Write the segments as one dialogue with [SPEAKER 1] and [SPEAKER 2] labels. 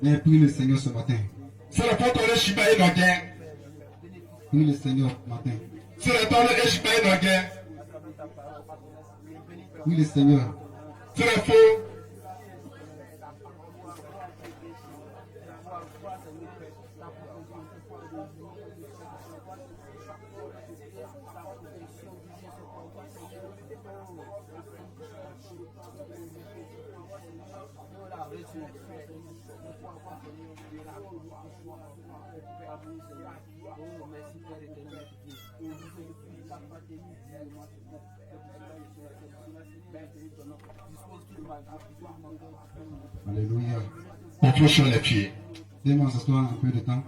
[SPEAKER 1] Et prie le Seigneur ce matin. Prie le Seigneur ce matin. Prie le Seigneur. Alléluia.
[SPEAKER 2] On peut sur les pieds.
[SPEAKER 1] Laissez-moi s'asseoir un peu de temps.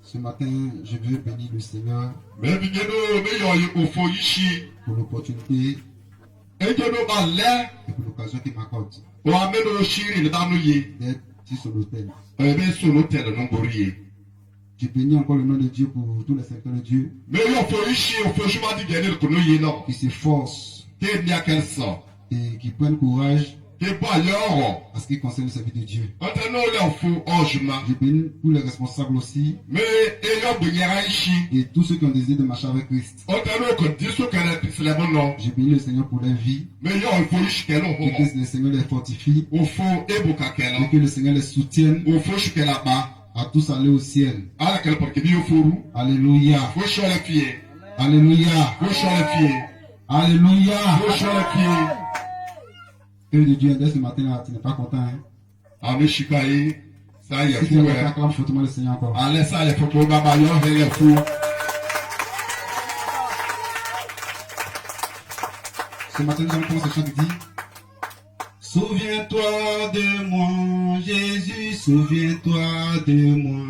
[SPEAKER 1] Ce matin, je veux bénir le Seigneur pour l'opportunité et pour l'occasion qu'il m'accorde d'être sur l'autel. Je bénis encore le nom de Dieu pour tous les secteurs de Dieu qui s'efforcent et qui prennent courage à ce qui concerne le service de Dieu. Je bénis tous les responsables aussi et tous ceux qui ont désiré de marcher avec Christ. Je bénis le Seigneur pour leur vie et que le Seigneur les fortifie et que le Seigneur les soutienne à tous aller au ciel. Alléluia. Alléluia. Alléluia. Père de Dieu, dès ce matin, tu n'es pas content. Hein? Si tu n'es pas content, fortement le Seigneur encore. Ce matin, nous allons commencer ce chant qui dit: souviens-toi de moi, Jésus, souviens-toi de moi.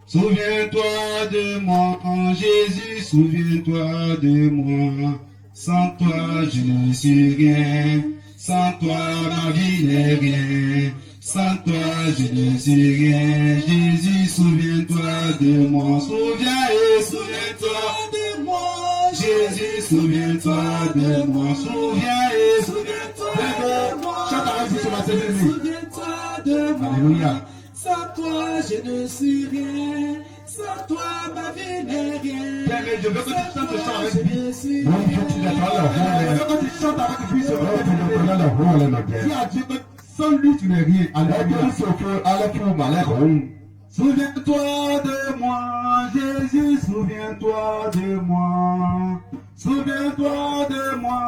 [SPEAKER 1] Souviens-toi de moi, Jésus, souviens-toi de moi. Sans toi, je ne suis rien. Sans toi, ma vie n'est rien. Sans toi, je ne suis rien. Jésus, souviens-toi de moi. Souviens-toi de moi. Jésus, souviens-toi de moi. Souviens-toi de moi. Chante avec vous sur la télé. Souviens-toi de moi. Alléluia. Sans toi, je ne suis rien. Sans toi, ma vie n'est rien. Je veux que tu chantes ce chant avec lui. Je veux que tu chantes avec lui. Dis à Dieu que sans lui, tu n'es rien. Souviens-toi de moi, Jésus, souviens-toi de moi. Souviens-toi de moi,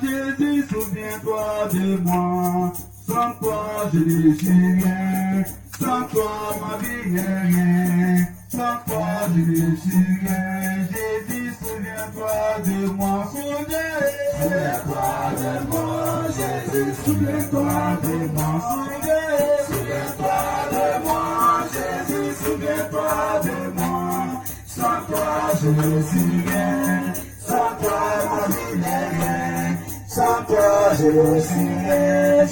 [SPEAKER 1] Jésus, souviens-toi de moi. Sans toi, je ne suis rien. Sans toi, ma vie n'est rien. Sans toi, je ne suis rien. Jésus, souviens-toi de moi. Souviens-toi de moi. Jésus, souviens-toi de moi. Souviens-toi de moi. Jésus, souviens-toi de moi. Sans toi, je ne suis rien. Sans toi, ma vie n'est rien. Sans toi, je ne suis rien.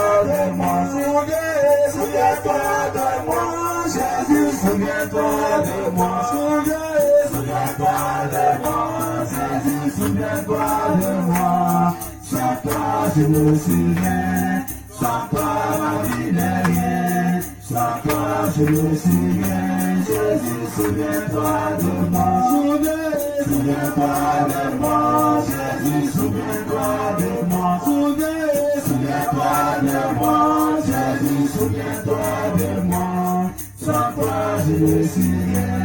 [SPEAKER 1] Jésus, souviens-toi de moi. Souviens-toi de moi. Jésus, souviens-toi de moi. Souviens-toi de moi. Jésus, souviens-toi de moi. Sans toi, je ne suis rien. Sans toi, ma vie n'est rien. Sans toi, je ne suis rien. Jésus, souviens-toi de moi. Souviens-toi de moi. Jésus, souviens-toi de moi. Souviens-toi de moi. Jésus, souviens-toi de moi. Sans toi, je ne suis rien.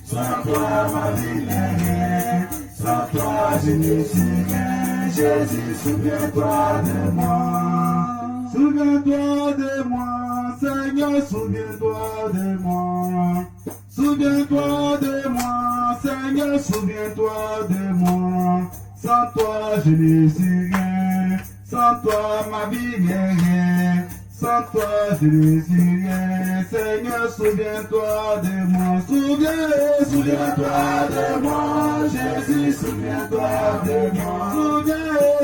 [SPEAKER 1] Sans toi, ma vie n'est rien. Sans toi, je ne suis rien. Jésus, souviens-toi de moi. Souviens-toi de moi, Seigneur, souviens-toi de moi. Souviens-toi de moi, Seigneur, souviens-toi de moi. Sans toi, je ne suis rien. Sans toi, ma vie n'est rien. Sans toi, je ne suis rien. Seigneur, souviens-toi de moi. Souviens-toi de moi. Jésus, souviens-toi de moi.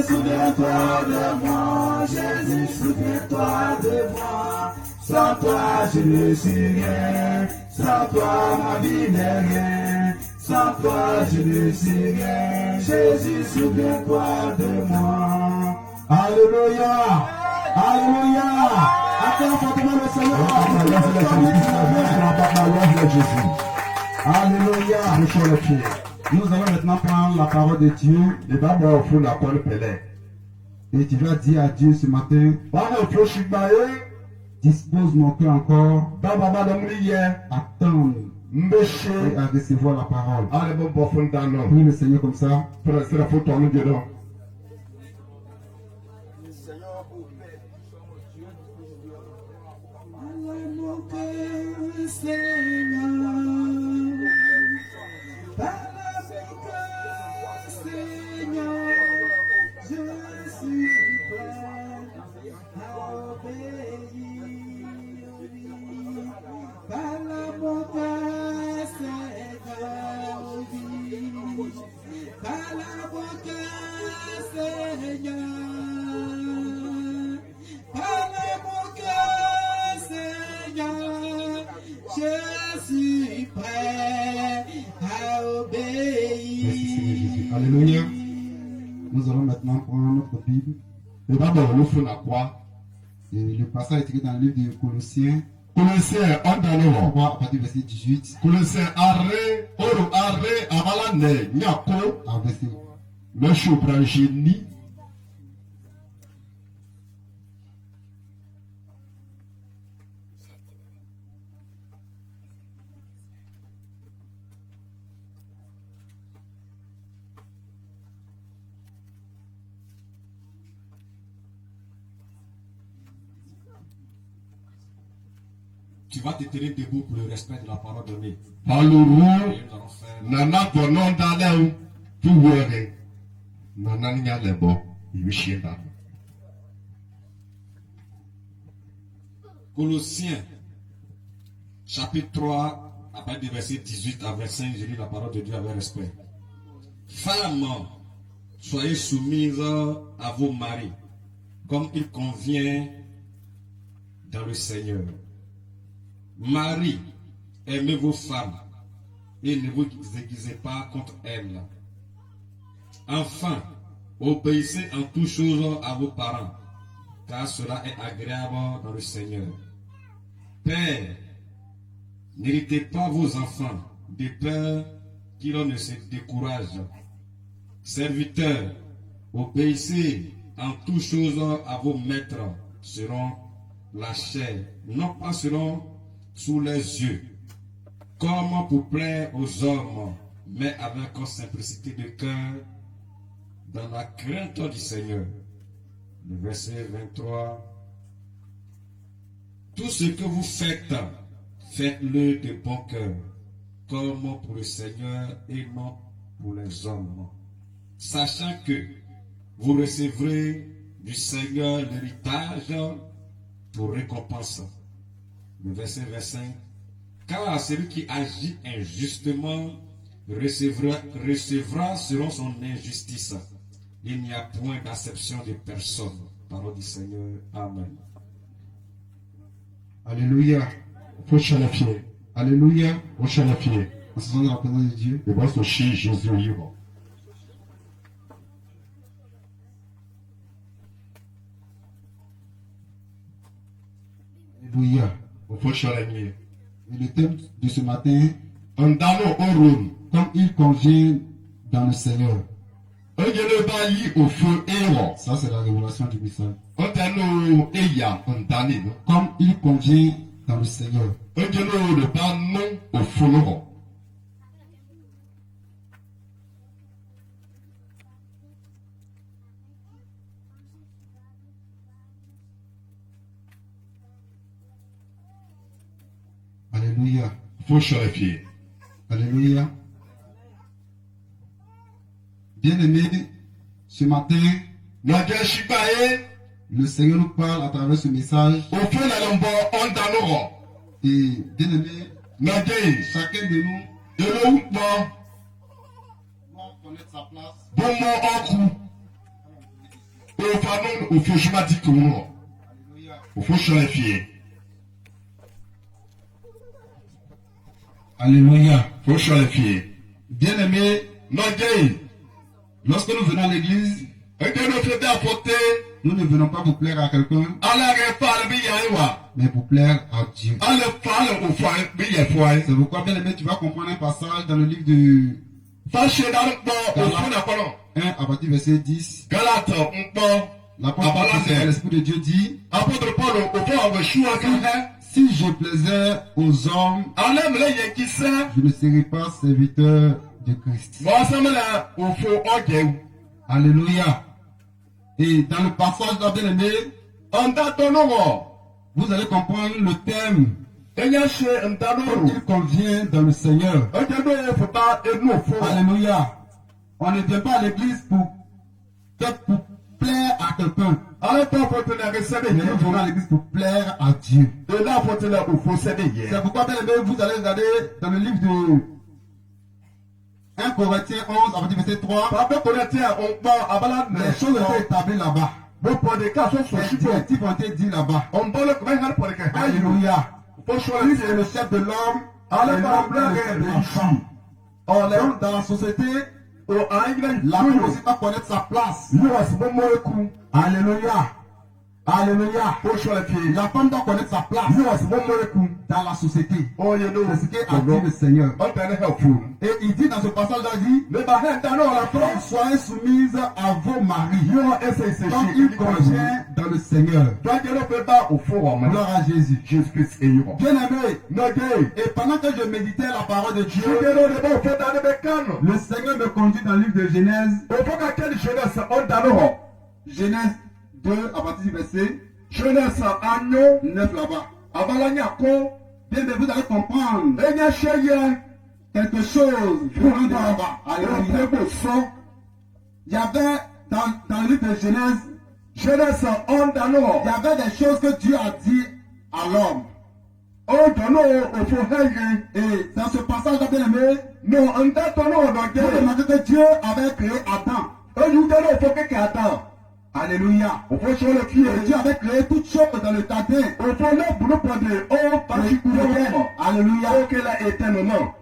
[SPEAKER 1] Souviens-toi de moi. Jésus, souviens-toi de moi. Sans toi, je ne suis rien. Sans toi, ma vie n'est rien. Sans toi, je ne suis rien. Jésus, souviens-toi de moi. Alléluia. Alléluia. Acclame fortement le Seigneur. Alléluia. Nous allons maintenant prendre la parole de Dieu. Et tu vas dire à Dieu ce matin, dispose mon cœur encore, attendre et à recevoir la parole. Prie le Seigneur comme ça. Alléluia. Nous allons maintenant prendre notre Bible. Et le passage est écrit dans le livre de Colossiens.
[SPEAKER 2] Colossiens 1 dans le rang.
[SPEAKER 1] À partir du verset 18.
[SPEAKER 2] Colossiens arrêt, oro arrêt, amalane, nyako,
[SPEAKER 1] À verset.
[SPEAKER 2] le chobrangeni.
[SPEAKER 3] Tu vas te tenir debout pour le respect de la parole donnée.
[SPEAKER 2] Paluru,
[SPEAKER 3] Et nous allons faire
[SPEAKER 2] nana bonon daleu, tu were, nana nya lebo, yushenda.
[SPEAKER 3] Colossiens, chapitre 3, à partir du verset 18 à 25, je lis la parole de Dieu avec respect. Femmes, soyez soumises à vos maris, comme il convient dans le Seigneur. Marie, aimez vos femmes et ne vous aiguisez pas contre elles. Enfin, obéissez en toutes choses à vos parents, car cela est agréable dans le Seigneur. Père, n'héritez pas vos enfants de peur qu'ils ne se découragent. Serviteurs, obéissez en toutes choses à vos maîtres selon la chair, non pas selon sous les yeux, comme pour plaire aux hommes, mais avec simplicité de cœur, dans la crainte du Seigneur. Le verset 23. Tout ce que vous faites, faites-le de bon cœur, comme pour le Seigneur et non pour les hommes, sachant que vous recevrez du Seigneur l'héritage pour récompense. Le verset 25. Car celui qui agit injustement recevra selon son injustice. Il n'y a point d'acception de personne. Parole du Seigneur. Amen.
[SPEAKER 1] Alléluia.
[SPEAKER 2] Faut chalafier,
[SPEAKER 1] Alléluia.
[SPEAKER 2] faut chalafier.
[SPEAKER 1] En ce sens de la présence de Dieu.
[SPEAKER 2] Et moi, ce chien, Jésus, il va.
[SPEAKER 1] Alléluia.
[SPEAKER 2] Faut chalafier.
[SPEAKER 1] Et le thème de ce matin,
[SPEAKER 2] Andano orun.
[SPEAKER 1] comme il convient dans le Seigneur.
[SPEAKER 2] Ongele bayi au feu ewa.
[SPEAKER 1] Ça, c'est la révélation du message.
[SPEAKER 2] Ontano eya ondane no.
[SPEAKER 1] Comme il convient dans le Seigneur.
[SPEAKER 2] Ongele le ba non au feu no.
[SPEAKER 1] Alléluia.
[SPEAKER 2] Faut chalafier.
[SPEAKER 1] Alléluia. Bien-aimés, ce matin,
[SPEAKER 2] Nadia shibaye.
[SPEAKER 1] le Seigneur nous parle à travers ce message.
[SPEAKER 2] Au feu la lambo ondano ro.
[SPEAKER 1] Et bien-aimés,
[SPEAKER 2] Nadia.
[SPEAKER 1] chacun de nous
[SPEAKER 2] De l'eau bon.
[SPEAKER 1] doit connaître sa place.
[SPEAKER 2] Bon mon oku. Au fanon au feu chimati kuno.
[SPEAKER 1] Alléluia.
[SPEAKER 2] Au feu chalafier.
[SPEAKER 1] Alléluia.
[SPEAKER 2] Faut chalafier.
[SPEAKER 1] Bien-aimés, lorsque nous venons à l'église, nous ne venons pas vous plaire à quelqu'un, mais pour plaire à Dieu. C'est pourquoi, bien-aimé, tu vas comprendre un passage dans le livre de 1 à partir du verset 10. L'Esprit de Dieu dit, si je plaisais aux hommes, je ne serais pas serviteur de Christ. Alléluia. Et dans le passage là, bien-aimé, vous allez comprendre le thème il convient dans le Seigneur. Alléluia. On ne vient pas à l'église pour plaire à quelqu'un. Mais nous venons à l'église pour plaire à Dieu. C'est pourquoi, bien aimé, vous allez regarder dans le livre de 1 Corinthiens 11, à partir du verset 3. Les choses ont été établies là-bas. Les directives ont été dites là-bas. Alléluia. Lui, c'est le chef de l'homme. Donc, dans la société, la femme aussi pas connaître sa place. Alléluia. Alléluia. La femme doit connaître sa place dans la société. C'est ce qu'a dit le Seigneur. Et il dit dans ce passage-là, il dit, soyez soumises à vos maris. Comme il convient dans le Seigneur. Gloire à Jésus. Bien aimé. Et pendant que je méditais la parole de Dieu, le Seigneur me conduit dans le livre de Genèse. Genèse 2 à partir du verset 9 là-bas. Bien, mais vous allez comprendre quelque chose. Là-bas. Il y avait dans le livre de Genèse, il y avait des choses que Dieu a dit à l'homme. Et dans ce passage, bien aimé, vous remarquez que Dieu avait créé Adam. Alléluia. Dieu avait créé toutes choses dans le jardin. Alléluia.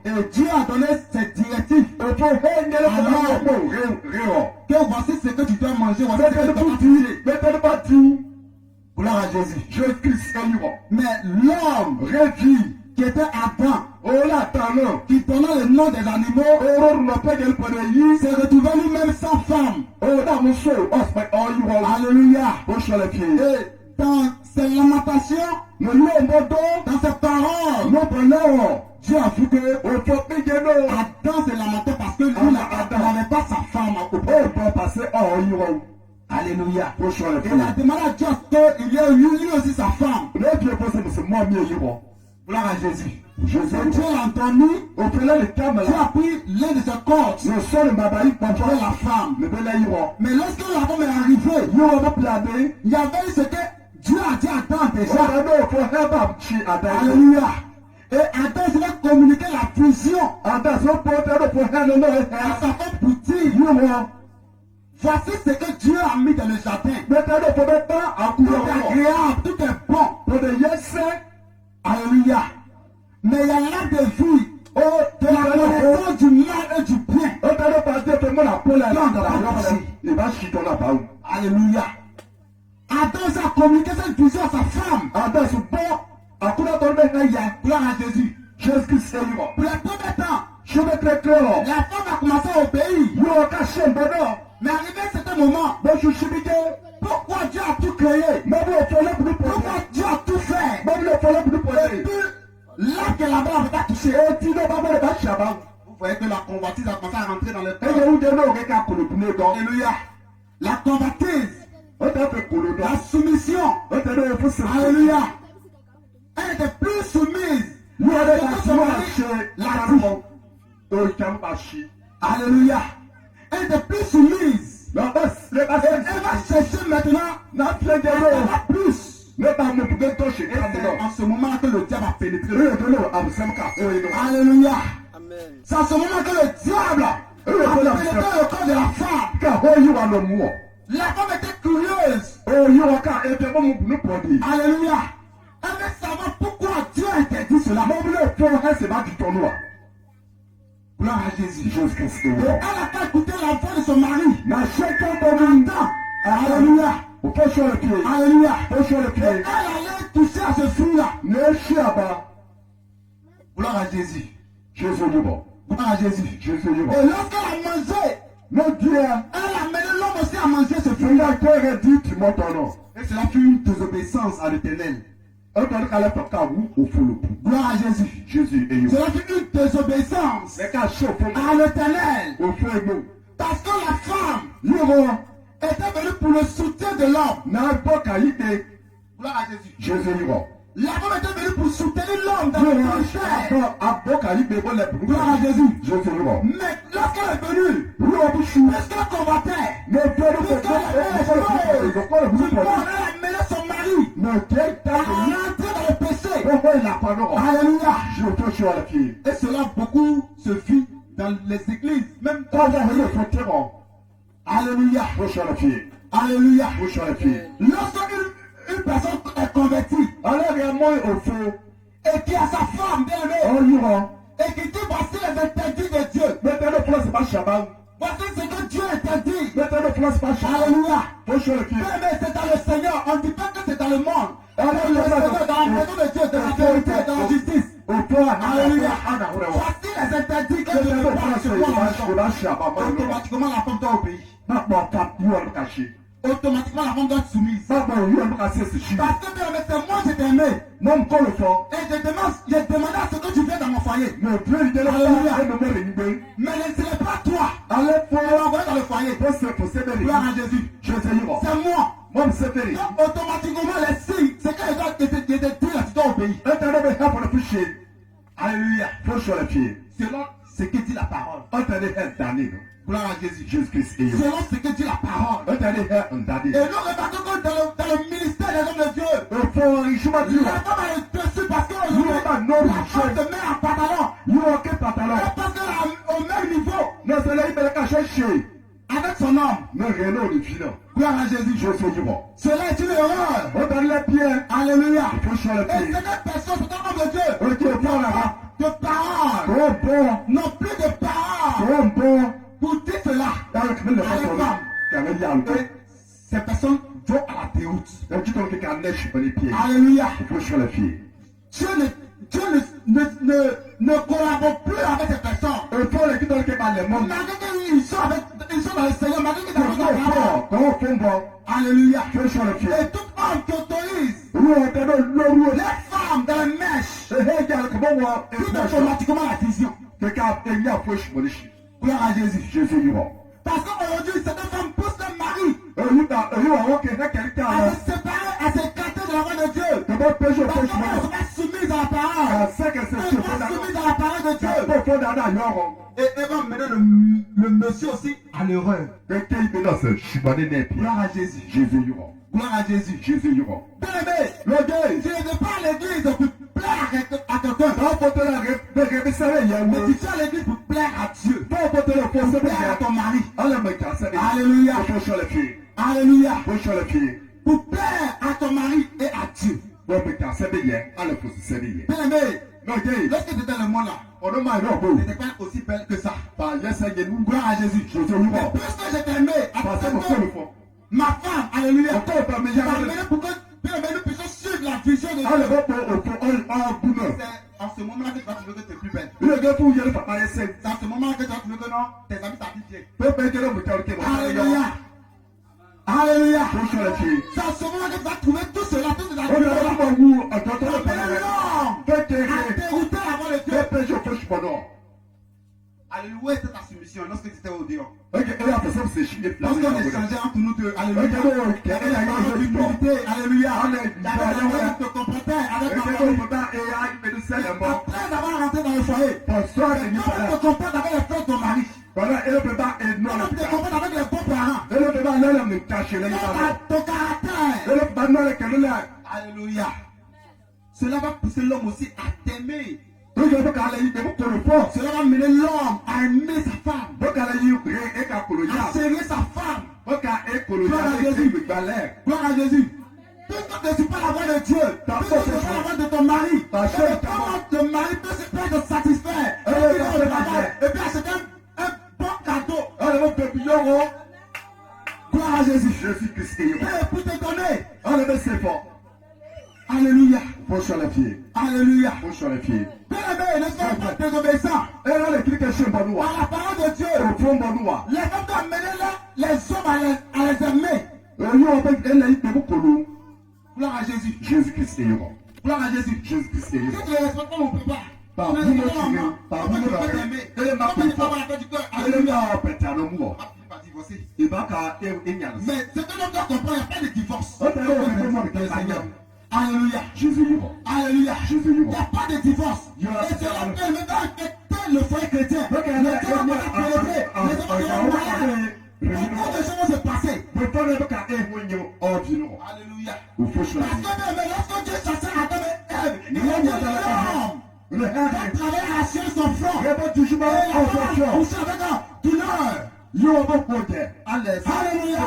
[SPEAKER 1] Et Dieu a donné cette directive. Que voici ce que tu dois manger. Voici ce que tu dois manger. Gloire à Jésus. Mais l'homme qui était Adam, qui donnait le nom des animaux, s'est retrouvé lui-même sans femme. Alléluia. Et dans ses lamentations, dans ses paroles, Dieu a vu que Adam se lamentait parce que lui n'avait pas sa femme. Alléluia. Et il a demandé à Dieu qu'il y ait lui aussi sa femme. Gloire à Jésus. Dieu l'a entendu. Dieu a pris l'un de ses cordes pour la femme. Mais lorsque la femme est arrivée, il y avait ce que Dieu a dit à Adam déjà. Alléluia. Et Adam se va communiquer la fusion à sa femme pour dire, voici ce que Dieu a mis dans le jardin. Tout est agréable, tout est bon. Alléluia. Mais il y a l'arbre de vie, de la connaissance du mal et du bien. Alléluia. Adam s'est communiqué cette vision à sa femme. Gloire à Jésus. Pour les premiers temps, la femme a commencé à obéir. Mais arrivé à certain moment, pourquoi Dieu a tout créé? Pourquoi Dieu a tout fait? Là que la barre va toucher. Vous voyez que la convoitise a commencé à rentrer dans le cœur. Alléluia. La convoitise. La soumission. Alléluia. Elle était plus soumise. Alléluia. Elle était plus soumise. Elle va chercher maintenant. Elle va plus. C'est en ce moment que le diable a pénétré. Alléluia. C'est en ce moment que le diable a pénétré le corps de la femme. La femme était curieuse. Alléluia. Elle veut savoir pourquoi Dieu a interdit cela. Gloire à Jésus.
[SPEAKER 2] Jésus-Christ.
[SPEAKER 1] Et elle n'a pas écouté la voix de son mari.
[SPEAKER 2] Na chacun de
[SPEAKER 1] Pendant. Alléluia.
[SPEAKER 2] Au point sur le pied.
[SPEAKER 1] Alléluia.
[SPEAKER 2] Au sur le
[SPEAKER 1] Et
[SPEAKER 2] pied.
[SPEAKER 1] elle allait toucher à ce fruit-là.
[SPEAKER 2] Ne chiaba.
[SPEAKER 1] Gloire à Jésus.
[SPEAKER 2] Jésus est bon.
[SPEAKER 1] Gloire à Jésus.
[SPEAKER 2] Jésus est bon.
[SPEAKER 1] Et lorsqu'elle a mangé,
[SPEAKER 2] Mon Dieu,
[SPEAKER 1] elle a mené l'homme aussi à manger ce
[SPEAKER 2] tu
[SPEAKER 1] fruit-là.
[SPEAKER 2] n'as que dit, tu m'as ton nom.
[SPEAKER 1] Et cela fut une désobéissance à l'Éternel.
[SPEAKER 2] Un temps qu'elle a fait un ou au fond le coup.
[SPEAKER 1] Gloire à Jésus.
[SPEAKER 2] Jésus est bon.
[SPEAKER 1] Cela fut une désobéissance
[SPEAKER 2] Mais quand je fais
[SPEAKER 1] à l'Éternel.
[SPEAKER 2] au fond le coup.
[SPEAKER 1] Parce que la femme
[SPEAKER 2] L'héros
[SPEAKER 1] était venue pour le soutien de l'homme.
[SPEAKER 2] n'a pas qualité.
[SPEAKER 1] Gloire à Jésus.
[SPEAKER 2] Jésus est bon.
[SPEAKER 1] La femme était venue pour soutenir l'homme dans le ministère. Gloire à Jésus.
[SPEAKER 2] Jésus est bon.
[SPEAKER 1] Mais lorsqu'elle est venue,
[SPEAKER 2] L'homme
[SPEAKER 1] lorsqu'elle combattait,
[SPEAKER 2] mais
[SPEAKER 1] elle a mené son mari à rentrer dans le péché. Alléluia. Et cela beaucoup se fit dans les églises, même dans les églises. Alléluia. Alléluia. Lorsqu'une personne est convertie et qui a sa femme bien aimée et qui dit voici les interdits de Dieu, voici ce que Dieu interdit. Alléluia. Bien aimé, c'est dans le Seigneur. On ne dit pas que c'est dans le monde. Dans le Seigneur, dans la maison de Dieu, dans la vérité, dans la justice. Alléluia. Voici les interdits que Dieu veut pas se voir. Automatiquement, la femme doit obéir. Automatiquement, la femme doit être soumise. Parce que bien aimé, c'est moi je t'ai aimé. Et j'ai demandé à ce que tu viennes dans mon foyer. Mais ce n'est pas toi. On l'a envoyé dans le foyer. Gloire à Jésus. C'est moi. Donc, automatiquement, les signes, c'est quand il doit te dire là, tu dois obéir. Alléluia. Selon ce que dit la parole. Gloire à Jésus. Selon ce que dit la parole. Et nous remarquons que dans le ministère des hommes de Dieu, la femme est dessus parce qu'aujourd'hui, la femme se met en pantalon. Et parce qu'elle est au même niveau avec son homme. Gloire à Jésus. Cela est une erreur. Alléluia. Et cette personne, c'est un homme de Dieu. De parole. Non plus de parole. Pour dire cela, et ces personnes vont à la déroute. Alléluia. Dieu ne collabore plus avec ces personnes. Malgré qu'ils sont dans le Seigneur, malgré qu'ils sont dans la parole. Alléluia. Et tout homme qui autorise les femmes dans les mèches, tout automatiquement la vision. Gloire à Jésus. Parce qu'aujourd'hui, cette femme pousse le mari à se séparer, à s'écarter de la voix de Dieu. Parce qu'elle ne sera pas soumise à la parole. Elle sera soumise à la parole de Dieu. Et elle va mener le monsieur aussi à l'erreur. Gloire à Jésus. Gloire à Jésus. Bien aimé, tu ne veux pas à l'église pour plaire à quelqu'un. Mais tu viens à l'église pour plaire à Dieu. Pour plaire à ton mari. Alléluia. Alléluia. Pour plaire à ton mari et à Dieu. Bien aimé, lorsque tu étais dans le monde là, tu n'étais pas aussi belle que ça. Gloire à Jésus. Mais puisque je t'aimais, ma femme, alléluia, m'a amené pour que nous puissions suivre la vision de Dieu. C'est en ce moment-là que tu vas trouver que tu es plus belle. C'est en ce moment-là que tu vas trouver que non, tes amis t'habillent bien. Alléluia. Alléluia. C'est en ce moment que tu vas trouver tout cela, tout cela. Dégoûté avant le Dieu. Alléluia, où était ta soumission lorsque tu étais au dehors? Lorsqu'on échangeait entre nous deux, alléluia. Il y avait la grande humilité, alléluia. Il y avait la grande te comportait avec ma femme. Après avoir rentré dans le foyer, comment te comporte avec les frères de ton mari? Comment te comporte avec les beaux parents? Ton caractère. Alléluia. Cela va pousser l'homme aussi à t'aimer. Cela va mener l'homme à aimer sa femme, à serrer sa femme. Gloire à Jésus. Gloire à Jésus. Puisque tu ne suis pas la voix de Dieu, puisque tu ne suis pas la voix de ton mari, comment le mari peut te satisfaire et puis acheter un bon cadeau. Gloire à Jésus.
[SPEAKER 2] Jésus-Christ est là.
[SPEAKER 1] Pour te donner.
[SPEAKER 2] Enlevez ses fort.
[SPEAKER 1] Alléluia.
[SPEAKER 2] Faut sur les pieds.
[SPEAKER 1] Alléluia.
[SPEAKER 2] Faut sur les pieds.
[SPEAKER 1] Bien aimé, ne sois pas désobéissant.
[SPEAKER 2] Et là, les clics chez Banoua.
[SPEAKER 1] À la parole de Dieu.
[SPEAKER 2] Au fond Banoua.
[SPEAKER 1] Les femmes doivent mener les hommes à les aimer. Gloire à Jésus.
[SPEAKER 2] Jésus-Christ est là.
[SPEAKER 1] Gloire à Jésus.
[SPEAKER 2] Jésus-Christ est là.
[SPEAKER 1] Si tu ne respectes pas mon prépa,
[SPEAKER 2] Par
[SPEAKER 1] tu
[SPEAKER 2] vous,
[SPEAKER 1] ne
[SPEAKER 2] mon
[SPEAKER 1] respectes pas
[SPEAKER 2] Dieu,
[SPEAKER 1] maman,
[SPEAKER 2] par
[SPEAKER 1] comment
[SPEAKER 2] vous,
[SPEAKER 1] tu peux
[SPEAKER 2] mon
[SPEAKER 1] t'aimer?
[SPEAKER 2] Dieu. Et ma
[SPEAKER 1] Comment tu peux
[SPEAKER 2] prépa.
[SPEAKER 1] avoir la paix du cœur?
[SPEAKER 2] Et le
[SPEAKER 1] Alléluia.
[SPEAKER 2] gars, pétard le mou.
[SPEAKER 1] Ah, tu ne peux pas divorcer.
[SPEAKER 2] Et bah, car il y a
[SPEAKER 1] Mais ce que l'homme doit comprendre, il n'y a pas de divorce.
[SPEAKER 2] Oh, t'as l'air de vraiment de Seigneur.
[SPEAKER 1] Alléluia.
[SPEAKER 2] Jésus est là.
[SPEAKER 1] Alléluia.
[SPEAKER 2] Jésus est
[SPEAKER 1] Il n'y
[SPEAKER 2] là.
[SPEAKER 1] a pas de divorce.
[SPEAKER 2] Il y a-
[SPEAKER 1] Et c'est là que le gars affecter le foyer chrétien.
[SPEAKER 2] Donc,
[SPEAKER 1] Les
[SPEAKER 2] il y a-
[SPEAKER 1] gens vont se célébrer. Les gens vont se marier. Beaucoup de choses vont se passer. Alléluia. Parce que même lorsque Dieu chassait Adam et Ève, il a dit l'homme va travailler à la chair son front. Et la femme coucher avec un douleur. Alléluia.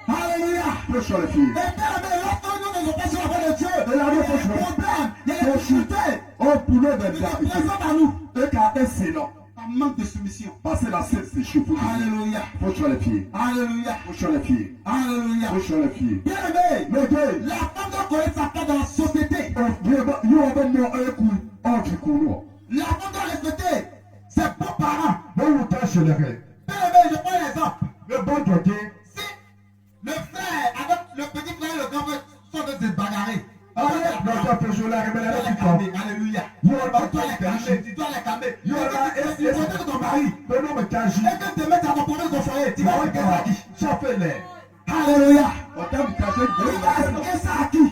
[SPEAKER 1] Alléluia. Et bien, mais lorsque nous ne sommes pas sur la voie de Dieu, il y a des problèmes, il y a des difficultés qui se présentent à nous. Par manque de soumission.
[SPEAKER 2] Passer la scène, c'est chaud.
[SPEAKER 1] Alléluia.
[SPEAKER 2] Faut sur les pieds.
[SPEAKER 1] Alléluia.
[SPEAKER 2] Faut sur les pieds.
[SPEAKER 1] Alléluia.
[SPEAKER 2] Faut sur les pieds.
[SPEAKER 1] Bien aimé, la femme doit connaître sa part dans la société. La femme doit respecter ses beaux-parents. Bien aimé, je prends l'exemple. Si le frère avec le petit frère et le grand frère sont de se bagarrer. Alléluia. Tu dois les calmer. Tu dois les calmer. Tu dois de ton mari. Et que tu mettes à ton premier ton foyer. Tu vas regarder ça à qui? Alléluia. Tu vas expliquer ça à qui?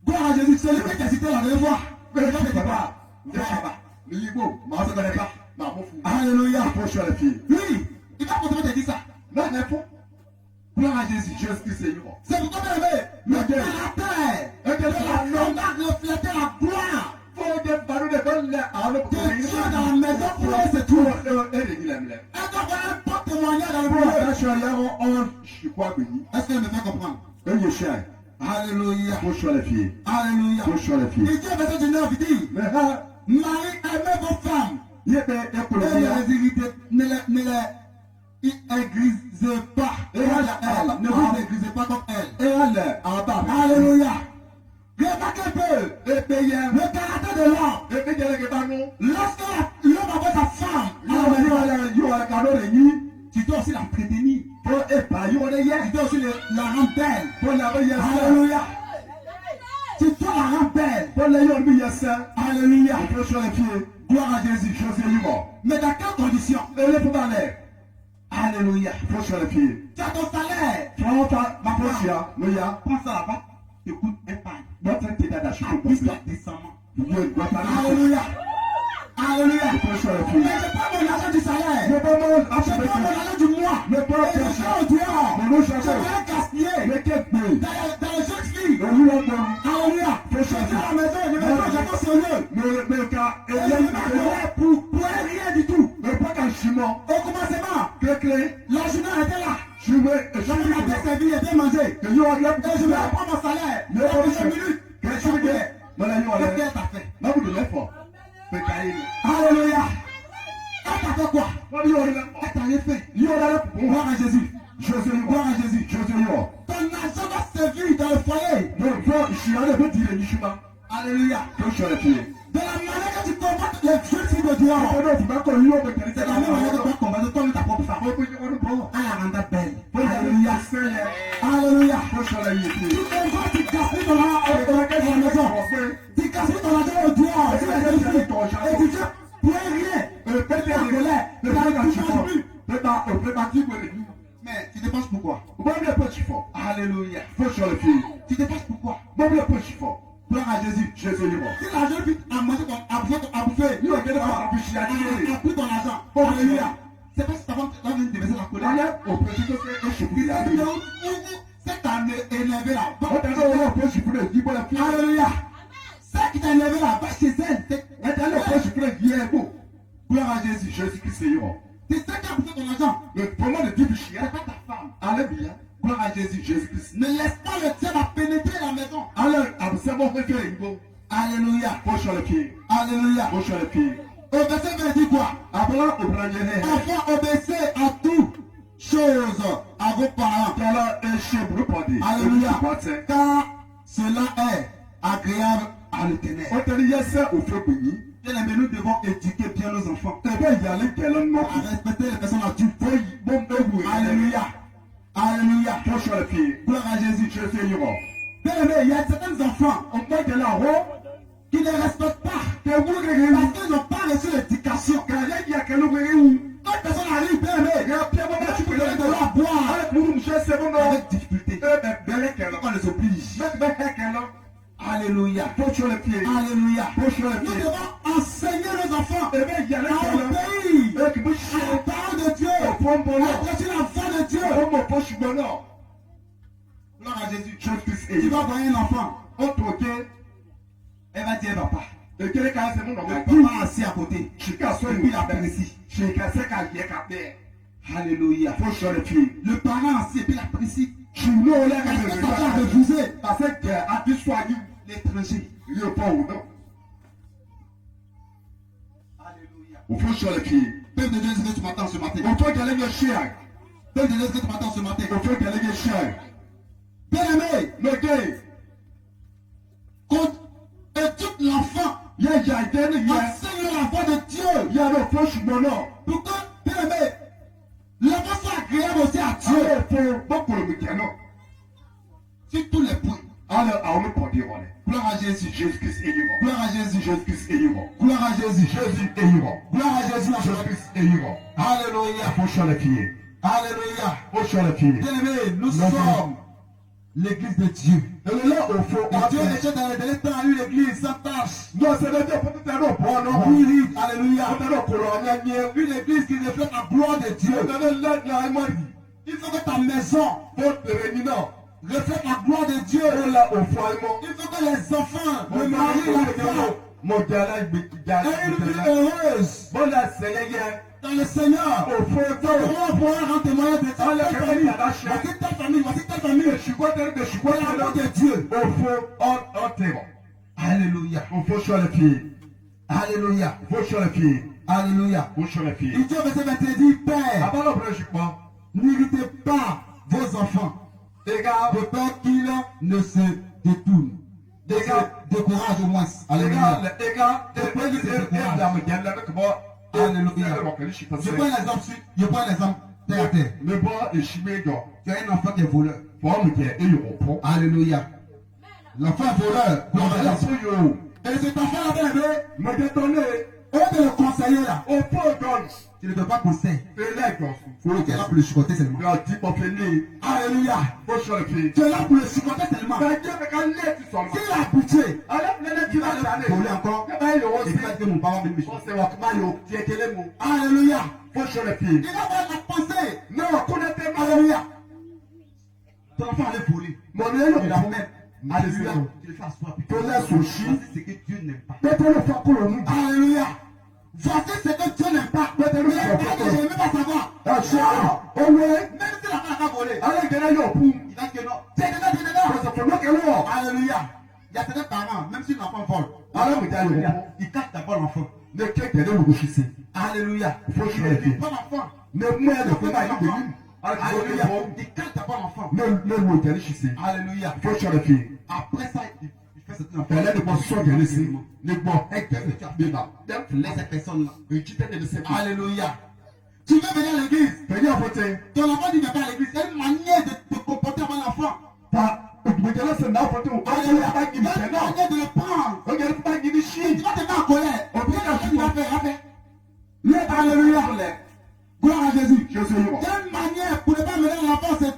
[SPEAKER 1] Gloire à Jésus. C'est lui qui t'a cité la dernière fois. Mais je ne sais pas. Alléluia. Oui. Il va continuer de dire ça. Gloire à Jésus. C'est pourquoi bien aimé, le caractère de la femme doit refléter la gloire de Dieu dans la maison pour elle se trouve. Elle doit avoir un bon témoignage dans le monde. Est-ce qu'elle me fait comprendre? Alléluia. Alléluia. Et Dieu verset 19 il dit, Marie, aimez vos femmes. Et les irritez, ne les aigrisez pas. Ne vous aigrisez pas comme elle. Alléluia. Remarquez un peu le caractère de l'homme. Lorsque l'homme envoie sa femme, tu dois aussi la prévenir. Tu dois aussi la rendre belle. Alléluia. Tu dois la rendre belle. Alléluia. Gloire à Jésus. Mais dans quelles conditions? Alléluia. Tu as ton salaire. Prends ça là-bas. Écoute, épargne. Applique-toi décemment. Alléluia. Alléluia. Mais je prends mon argent du salaire. Je prends mon argent du mois. Et je suis au dehors. Je vais gaspiller. Dans les jeunes filles. Alléluia. Je suis à la maison. Je vais pas sérieux. Et je vais pour rien du tout. Au commencement, la journée était là. Je vais bien servi et bien manger. Et je vais prendre mon salaire. Dans 2 minutes. Qu'est-ce qu'elle t'a fait? Alléluia. Elle t'a fait quoi? Elle t'a rien fait. Gloire à Jésus. Gloire à Jésus. Ton argent va servir dans le foyer. Alléluia. De la manière que tu combattes les jeunes filles de Dieu. C'est la même manière que tu dois combattre toi ta propre femme. Elle la rendra belle. Alléluia. Alléluia. Tu comprends, tu gaspilles ton argent dans la maison. Tu gaspilles ton argent au dehors. Tu es jeune fille. Et tu fais pour rien. Tu es en colère. Tu ne dépenses plus. Mais tu dépenses pourquoi? Alléluia. Tu dépenses pourquoi? Gloire à Jésus. Si la jeune fille a mangé à bouffer, a pris ton argent. Alléluia. C'est parce que ta femme va venir te baisser la colère. C'est t'a énervé là. Alléluia. C'est qui t'a énervé là. Va chez elle. Gloire à Jésus.
[SPEAKER 2] Jésus-Christ est là.
[SPEAKER 1] C'est ça qui a bouffé ton argent.
[SPEAKER 2] Le problème de Dieu,
[SPEAKER 1] C'est pas ta femme. Alléluia.
[SPEAKER 2] Gloire à Jésus.
[SPEAKER 1] Jésus-Christ.
[SPEAKER 2] Ne laisse pas le diable pénétrer la maison.
[SPEAKER 1] Alors, observons le pied.
[SPEAKER 2] Alléluia.
[SPEAKER 1] Poche le pied.
[SPEAKER 2] Alléluia.
[SPEAKER 1] Poche le pied.
[SPEAKER 2] Obéissez veut dire quoi?
[SPEAKER 1] Abraham obéissait.
[SPEAKER 2] Enfin, obéissez à toute chose à vos parents. Alléluia. Car cela est agréable à l'éternel. Bien aimé, nous devons éduquer bien nos enfants. À respecter les personnes adultes. Alléluia. Alléluia. Gloire à Jésus. Bien aimé, il y a certains enfants qui ne respectent pas. Parce qu'ils n'ont pas reçu l'éducation. Quand personne arrive, bien aimé, tu peux donner de l'eau à boire avec difficulté. On les oblige. Alléluia. Alléluia. Nous devons enseigner nos enfants à obéir à la parole de Dieu, à prêcher la voix de Dieu. Gloire à Jésus. Tu vas voir un enfant. Elle va dire papa. Le papa assis à côté. Et puis il apprécie. Alléluia. Le parent assis et puis il apprécie. Parce que ça va refuser. Parce que l'étranger. Alléluia. Peuple de Dieu, est-ce que tu m'attends ce matin? Peuple de Dieu, est-ce que tu m'attends ce matin? Bien aimé, éduque l'enfant. Enseigne la voix de Dieu. Pourquoi, bien aimé, l'enfant soit agréable aussi à Dieu. Sur tous les points. Gloire à Jésus. Gloire à Jésus. Gloire à Jésus. Gloire à Jésus. Alléluia. Alléluia. Bien aimé, nous sommes l'église de Dieu. Et Dieu était dans les temps à l'église sans tâche. Oui, alléluia. Une église qui reflète la gloire de Dieu. Il faut que ta maison reflète la gloire de Dieu. Il faut que les enfants, le mari, la femme, aient une vie heureuse dans le Seigneur. Comment on pourra rendre témoignage de ça? Voici ta famille. L'amour de Dieu. Alléluia. Alléluia. Alléluia. Il dit au verset 21, Père, n'irritez pas vos enfants, de peur qu'ils ne se détournent. Décourage au moins. Alléluia. Alléluia. Je prends l'exemple terre à terre. Tu as un enfant qui est voleur. Alléluia. L'enfant est voleur. Et cet enfant là, on peut le conseiller là. Tu ne peux pas conseiller. Il faut que tu es là pour le chicoter seulement. Alléluia. Tu es là pour le chicoter seulement. S'il est habitué, il va voler encore. Et puis que mon papa me méchant. Alléluia. Il va avoir la pensée. Alléluia. Ton enfant allait voler. Il a même. Alléluia. Tu le fais asseoir. C'est ce que Dieu n'aime pas. Alléluia. Voici ce que Dieu n'aime pas. Mais je ne veux pas savoir. Même si la femme a volé. Il va que non. C'est dedans. Alléluia. Il y a certains parents, même si l'enfant vole, ils cachent d'abord l'enfant. Alléluia. Pas l'enfant. Alléluia. Il cache d'abord l'enfant. Alléluia. Après ça, il fait cette enfant. Laisse cette personne-là. Alléluia. Tu veux venir à l'église. Ton enfant dit viens pas à l'église. C'est une manière de te comporter avant l'enfant. Alléluia. Il y a une manière de le prendre. Tu vas te mettre en colère. Il va faire. Alléluia. Gloire à Jésus. Il y a une manière pour ne pas mener l'enfant, c'est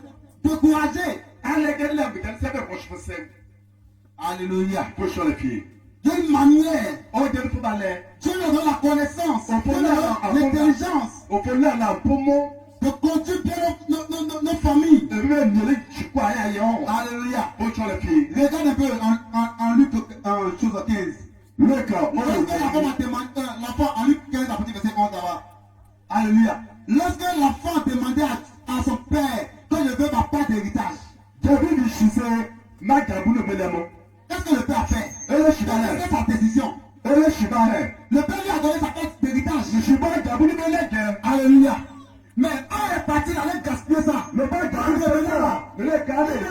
[SPEAKER 2] décourager. Alléluia. Il y a une manière. Dieu nous donne la connaissance. Dieu nous donne l'intelligence. De conduire bien nos familles. Alléluia. Regarde un peu en Luc chose 15. L'enfant en Luc 15, verset 11 d'abord. Alléluia. Lorsque l'enfant demandait à son père, quand Qu'est-ce que le père a fait? Il a fait sa décision. Le père lui a donné sa carte d'héritage. Alléluia. Mais un est parti d'aller gaspiller ça. Le père il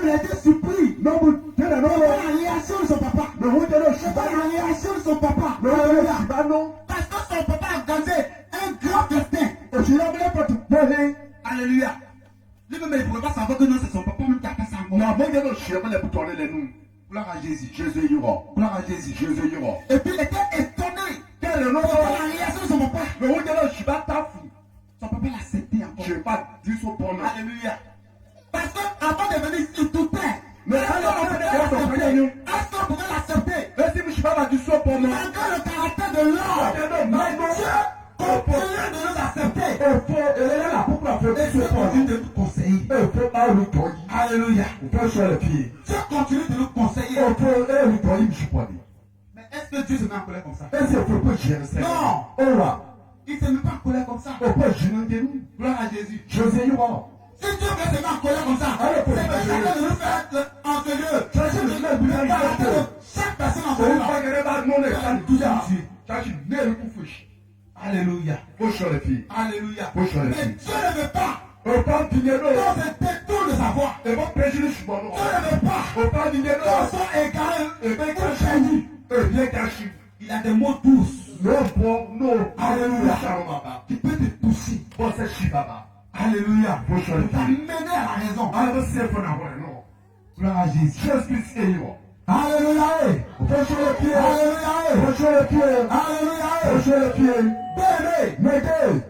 [SPEAKER 2] a été surpris. La réaction de son papa. La réaction de son papa. Parce que son papa a organisé un grand festin. Alléluia. Lui-même, il ne pouvait pas savoir que non, c'est son papa même qui a fait ça. Gloire à Jésus. Gloire à Jésus. Et puis il était étonné. La réaction de son papa. Son papa l'a accepté encore. Alléluia. Parce qu'avant de venir, il doutait. Mais est-ce qu'on pouvait l'accepter? Malgré le caractère de l'homme, mais Dieu continue de nous accepter. Et Dieu continue de nous conseiller. Alléluia. Dieu continue de nous conseiller. Mais est-ce que Dieu se met en colère comme ça? Non. Il ne se met pas en colère comme ça. Gloire à Jésus. Si Dieu veut se mettre en colère comme ça, c'est que chacun de nous fait en sérieux. Chaque personne en sérieux. Alléluia. Alléluia. Mais Dieu ne veut pas. Quand se détourne de sa voix. Dieu ne veut pas. Quand sont égarés. Il a des mots douces. Alléluia. Qui peut te toucher. Alléluia. Pour t'amener à la raison. Gloire à Jésus. Alléluia. Alléluia. Bébé.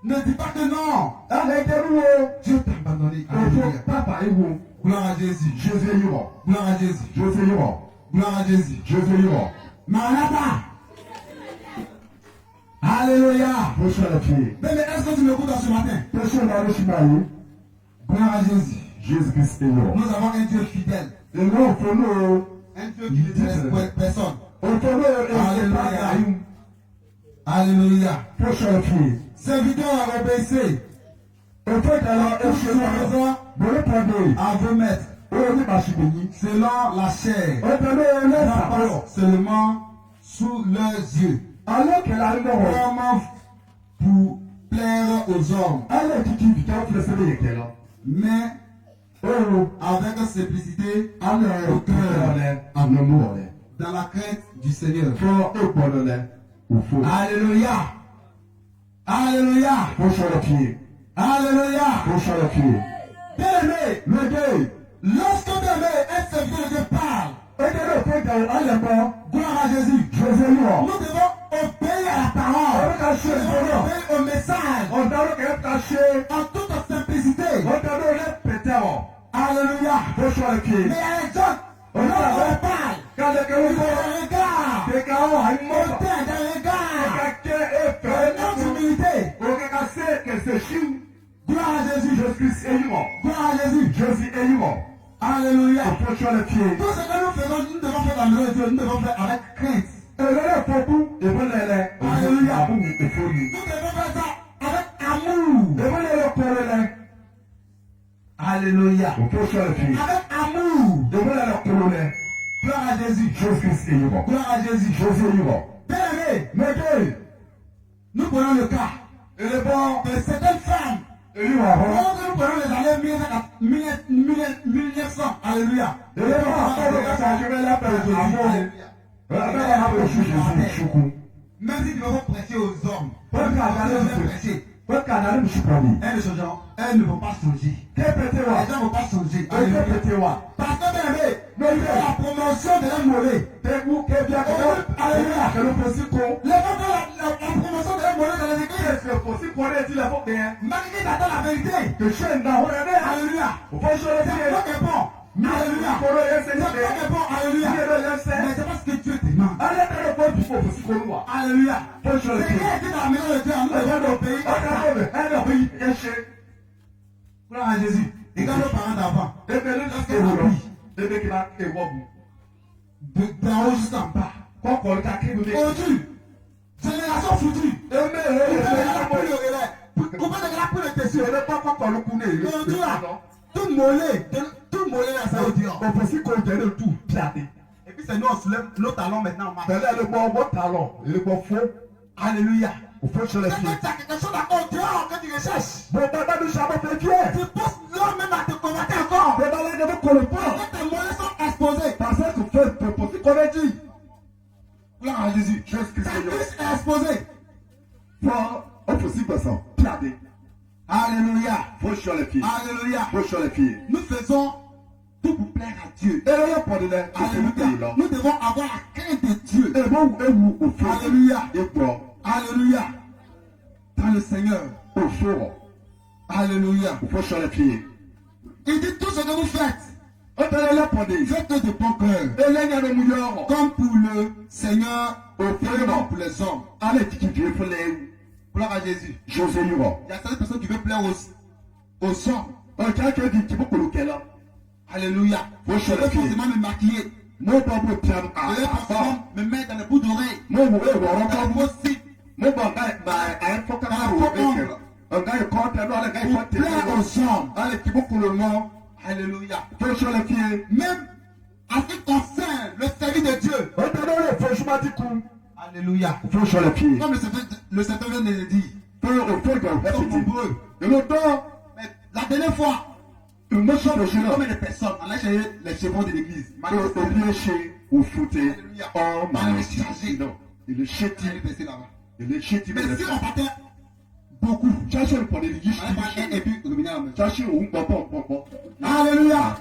[SPEAKER 2] Ne dis pas que non. Dieu t'a abandonné. Alléluia. Gloire à Jésus. Gloire à Jésus. Gloire à Jésus. Maranatha. Alléluia. Bébé, est-ce que tu m'écoutes ce matin? Gloire à Jésus.
[SPEAKER 1] Jésus-Christ est Lord.
[SPEAKER 2] Nous avons un Dieu fidèle.
[SPEAKER 1] Et nous, pour nous,
[SPEAKER 2] un Dieu qui ne laisse personne.
[SPEAKER 1] Alléluia.
[SPEAKER 2] Alléluia.
[SPEAKER 1] Prochain fille.
[SPEAKER 2] Serviteur à obéir.
[SPEAKER 1] Au fait, alors,
[SPEAKER 2] à vous mettre selon la chair. Pas seulement sous leurs yeux.
[SPEAKER 1] Alors qu'elle arrive
[SPEAKER 2] vraiment pour plaire aux hommes. Mais avec simplicité, dans la crainte du Seigneur. Alléluia. Alléluia. Alléluia. Bien-aimé, lorsque un serviteur de Dieu parle, gloire à Jésus, nous devons obéir à la parole, obéir au message, en toute simplicité. Alléluia. Mais il y a des gens, lorsqu'on parle, quand ils regardent, gloire à Jésus. Gloire à Jésus. Alléluia. Tout ce que nous faisons, nous devons faire dans le nom de Dieu, nous devons faire avec crainte. Alléluia. Nous devons faire ça avec amour. Alléluia. Avec amour. Gloire à Jésus. Gloire à Jésus. Bien-aimé, nous prenons le cas de certaines femmes. Nous prenons les années 1900. Alléluia. Même si nous devons prêcher aux hommes, elles ne vont pas changer. Les gens ne vont pas changer. Parce que bien aimé, la promotion de la mollet. Alléluia. La promotion de la mollet dans les églises. Malgré d'attendre la vérité. Alléluia. C'est toi qui es bon. Alléluia. C'est toi qui es bon. Alléluia. Mais c'est parce que Dieu te demande. Alléluia. C'est qui est dans la maison de Dieu en nous devant nos pays. Gloire à Jésus. Regarde nos parents d'avant. D'en haut jusqu'en bas. Aujourd'hui, génération future. Tout mollet mollet là, ça veut dire.
[SPEAKER 1] On peut aussi conduire tout, pianer.
[SPEAKER 2] Et puis c'est nous, on soulève nos talons maintenant, on marche.
[SPEAKER 1] Mais là, le bon talon, le bon faux.
[SPEAKER 2] Alléluia.
[SPEAKER 1] Il faut sur les
[SPEAKER 2] Quand
[SPEAKER 1] pieds.
[SPEAKER 2] tu as quelque chose à dehors, que tu recherches.
[SPEAKER 1] Bon, papa, nous sommes fait pied.
[SPEAKER 2] Tu pousses l'homme même à te combattre encore.
[SPEAKER 1] Mais là, ne vous connaissez pas.
[SPEAKER 2] Quand tes mollets sont exposés.
[SPEAKER 1] Parce que tu fais, tu peux aussi connaître.
[SPEAKER 2] Gloire à Jésus.
[SPEAKER 1] Jésus-Christ,
[SPEAKER 2] Ta
[SPEAKER 1] Seigneur.
[SPEAKER 2] cuisse est exposée.
[SPEAKER 1] On peut aussi passer. Pianer.
[SPEAKER 2] Alléluia.
[SPEAKER 1] Faut sur les pieds.
[SPEAKER 2] Alléluia.
[SPEAKER 1] Faut sur les pieds.
[SPEAKER 2] Nous faisons tout pour plaire à Dieu.
[SPEAKER 1] Et là, pour de l'air,
[SPEAKER 2] Alléluia. Nous devons avoir la crainte de Dieu.
[SPEAKER 1] et bon, et vous, au fond.
[SPEAKER 2] Alléluia.
[SPEAKER 1] Et bon,
[SPEAKER 2] Alléluia. Dans le Seigneur.
[SPEAKER 1] au fond.
[SPEAKER 2] Alléluia.
[SPEAKER 1] Il faut sur les pieds.
[SPEAKER 2] Il dit tout ce que vous faites.
[SPEAKER 1] On est là pour dire.
[SPEAKER 2] Faites de bon cœur.
[SPEAKER 1] Et là, il y a le mouillard.
[SPEAKER 2] Comme pour le Seigneur,
[SPEAKER 1] Au fond,
[SPEAKER 2] comme pour les hommes.
[SPEAKER 1] allez, qui vient pour les.
[SPEAKER 2] Gloire à Jésus.
[SPEAKER 1] José Yuro.
[SPEAKER 2] Il y a certaines personnes qui veulent plaire aux hommes.
[SPEAKER 1] Un gars qui dit qu'il faut coloquer là.
[SPEAKER 2] Alléluia.
[SPEAKER 1] Faut
[SPEAKER 2] Je
[SPEAKER 1] sur
[SPEAKER 2] veux
[SPEAKER 1] les pieds.
[SPEAKER 2] forcément me maquiller.
[SPEAKER 1] Moi, pas pour piano.
[SPEAKER 2] Je veux forcément me mettre dans les bouts d'oreilles.
[SPEAKER 1] Moi, vous voulez
[SPEAKER 2] Dans
[SPEAKER 1] voir
[SPEAKER 2] les
[SPEAKER 1] encore.
[SPEAKER 2] possible.
[SPEAKER 1] Moi, bon, un faut qu'à un gars, il compte, un gars, il
[SPEAKER 2] Pour
[SPEAKER 1] faut
[SPEAKER 2] plaire aux hommes.
[SPEAKER 1] allez, qui faut le nom.
[SPEAKER 2] Alléluia.
[SPEAKER 1] Faut sur les pieds.
[SPEAKER 2] Même en ce qui concerne le service de Dieu.
[SPEAKER 1] On te donne le fauchement du coup.
[SPEAKER 2] Alléluia.
[SPEAKER 1] Faut sur les pieds.
[SPEAKER 2] Comme le Seigneur vient de le dire.
[SPEAKER 1] Faut au fond de
[SPEAKER 2] Ils sont nombreux.
[SPEAKER 1] Et le temps,
[SPEAKER 2] Mais la dernière fois,
[SPEAKER 1] une autre chose,
[SPEAKER 2] combien de personnes allaient chercher les chevaux de l'église?
[SPEAKER 1] au bien chez, au footé.
[SPEAKER 2] Alléluia.
[SPEAKER 1] Oh,
[SPEAKER 2] Dans les
[SPEAKER 1] my
[SPEAKER 2] chargés.
[SPEAKER 1] non. Il est chéti.
[SPEAKER 2] Il est passé là-bas.
[SPEAKER 1] Il est chéti.
[SPEAKER 2] Mais si on partait beaucoup,
[SPEAKER 1] Cherchez le point de vue.
[SPEAKER 2] on allait faire un et puis revenir à la maison.
[SPEAKER 1] Cherchez où, bon.
[SPEAKER 2] Alléluia.